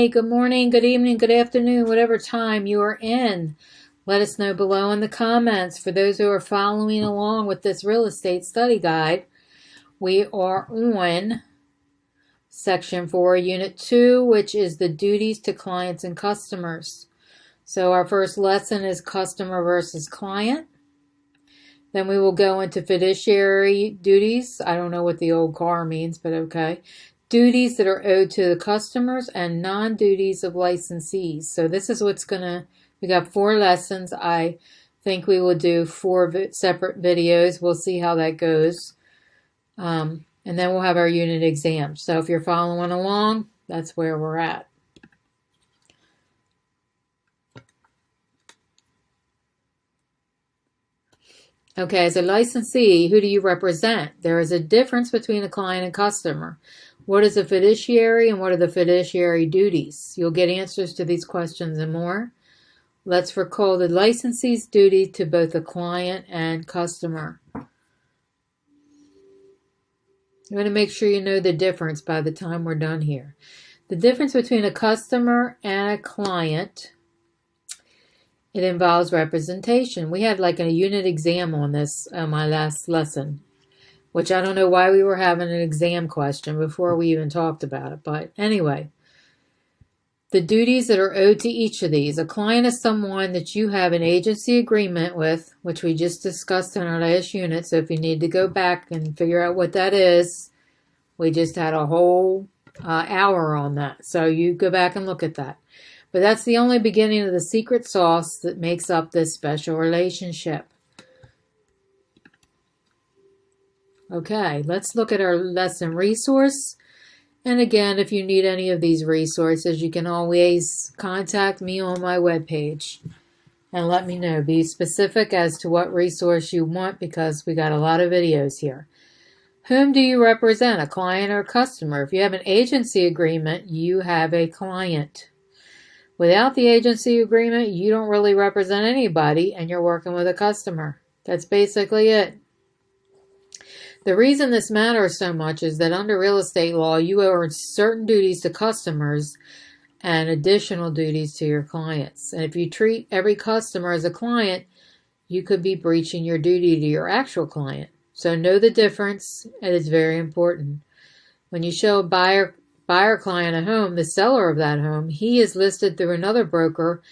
day, good morning, good evening, good afternoon, whatever time you are in. Let us know below in the comments. For those who are following along with this real estate study guide, we are on Section 4, Unit 2, which is the duties to clients and customers. So our first lesson is customer versus client. Then we will go into fiduciary duties. I don't know what the old car means, but okay. Duties that are owed to the customers and non-duties of licensees. So this is what's we got 4 lessons. I think we will do 4 separate videos. We'll see how that goes. And then we'll have our unit exam. So if you're following along, that's where we're at. Okay, as a licensee, who do you represent? There is a difference between a client and customer. What is a fiduciary and what are the fiduciary duties? You'll get answers to these questions and more. Let's recall the licensee's duty to both the client and customer. You want to make sure you know the difference by the time we're done here. The difference between a customer and a client, it involves representation. We had like a unit exam on this my last lesson, which I don't know why we were having an exam question before we even talked about it. But anyway, the duties that are owed to each of these. A client is someone that you have an agency agreement with, which we just discussed in our last unit. So if you need to go back and figure out what that is, we just had a whole hour on that. So you go back and look at that. But that's the only beginning of the secret sauce that makes up this special relationship. Okay, let's look at our lesson resource. And again, if you need any of these resources, you can always contact me on my webpage and let me know. Be specific as to what resource you want because we got a lot of videos here. Whom do you represent, a client or a customer? If you have an agency agreement, you have a client. Without the agency agreement, you don't really represent anybody and you're working with a customer. That's basically it. The reason this matters so much is that under real estate law, you owe certain duties to customers and additional duties to your clients. And if you treat every customer as a client, you could be breaching your duty to your actual client. So know the difference, and it's very important. When you show a buyer client a home, the seller of that home, he is listed through another broker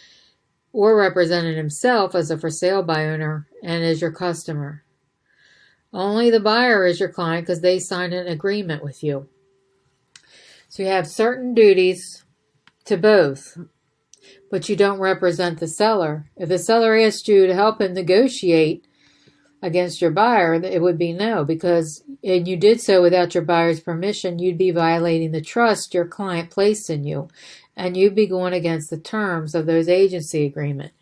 or represented himself as a for sale by owner and is your customer. Only the buyer is your client because they signed an agreement with you. So you have certain duties to both, but you don't represent the seller. If the seller asked you to help him negotiate against your buyer, it would be no, because and you did so without your buyer's permission, you'd be violating the trust your client placed in you, and you'd be going against the terms of those agency agreement.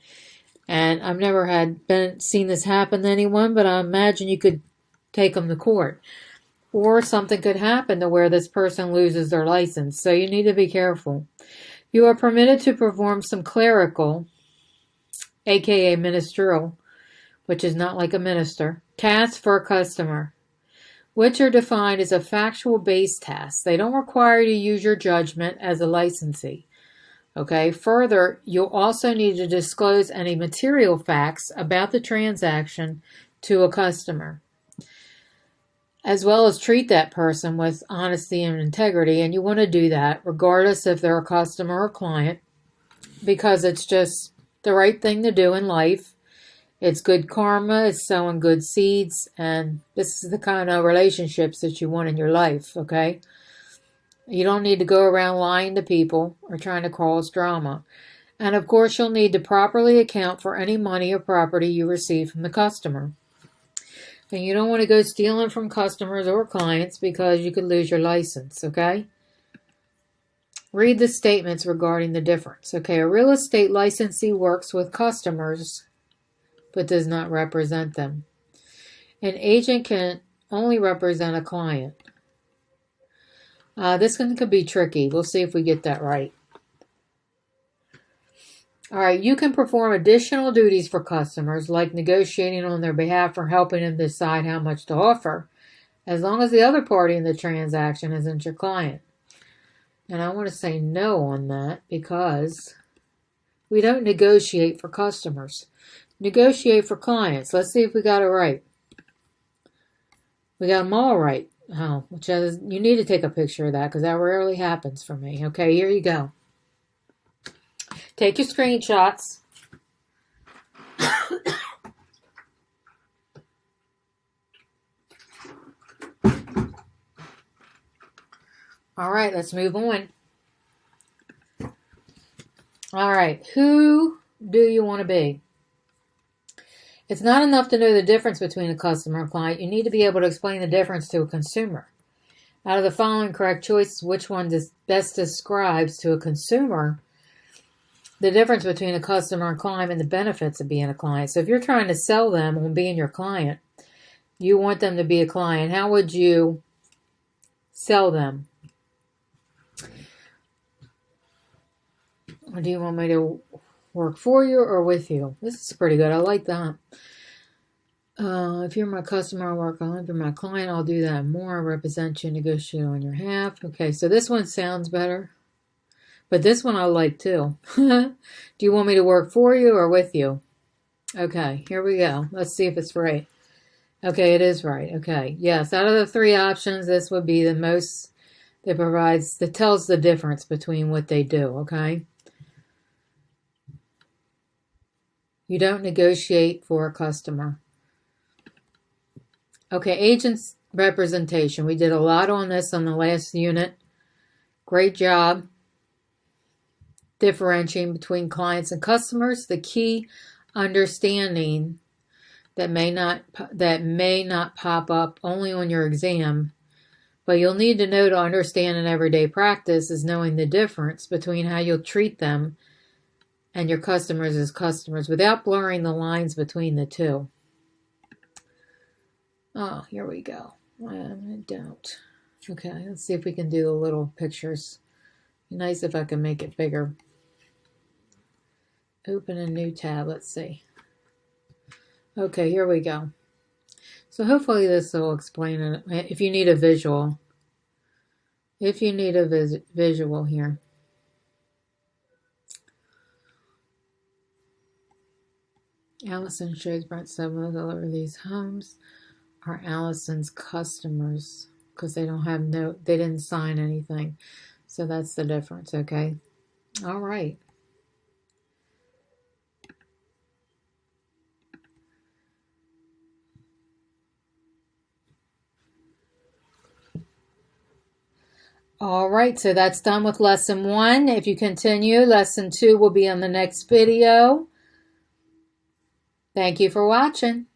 And I've never seen this happen to anyone, but I imagine you could take them to court. Or something could happen to where this person loses their license, so you need to be careful. You are permitted to perform some clerical, aka ministerial, which is not like a minister, tasks for a customer, which are defined as a factual-based task. They don't require you to use your judgment as a licensee. Okay. Further, you'll also need to disclose any material facts about the transaction to a customer, as well as treat that person with honesty and integrity. And you want to do that regardless if they're a customer or client, because it's just the right thing to do in life. It's good karma, it's sowing good seeds, and this is the kind of relationships that you want in your life, okay? You don't need to go around lying to people or trying to cause drama. And of course, you'll need to properly account for any money or property you receive from the customer. And you don't want to go stealing from customers or clients because you could lose your license, okay? Read the statements regarding the difference. Okay, a real estate licensee works with customers but does not represent them. An agent can only represent a client. This one could be tricky. We'll see if we get that right. All right, you can perform additional duties for customers, like negotiating on their behalf or helping them decide how much to offer, as long as the other party in the transaction isn't your client. And I want to say no on that because we don't negotiate for customers. Negotiate for clients. Let's see if we got it right. We got them all right. Oh, which is, you need to take a picture of that because that rarely happens for me. Okay, here you go. Take your screenshots. All right, let's move on. All right, who do you want to be? It's not enough to know the difference between a customer and client. You need to be able to explain the difference to a consumer. Out of the following correct choices, which one best describes to a consumer the difference between a customer and client and the benefits of being a client? So if you're trying to sell them on being your client, you want them to be a client, how would you sell them? Or do you want me to work for you or with you? This is pretty good. I like that. If you're my customer, I'll work on it. If you're my client, I'll do that more. I represent you, negotiate on your behalf. Okay, so this one sounds better. But this one I like too. Do you want me to work for you or with you? Okay, here we go. Let's see if it's right. Okay, it is right. Okay, yes, out of the three options, this would be the most that tells the difference between what they do, okay? You don't negotiate for a customer. Okay, agents representation. We did a lot on this on the last unit. Great job differentiating between clients and customers. The key understanding that may not pop up only on your exam, but you'll need to know to understand in everyday practice is knowing the difference between how you'll treat them and your customers as customers without blurring the lines between the two. Oh, here we go. I don't. Okay, let's see if we can do the little pictures. Be nice if I can make it bigger. Open a new tab. Let's see. Okay, here we go. So hopefully this will explain it. If you need a visual. If you need a visual here. Allison shows Brent Seven to deliver these homes are Allison's customers because they didn't sign anything. So that's the difference, okay? All right. All right, so that's done with lesson 1. If you continue, lesson 2 will be on the next video. Thank you for watching.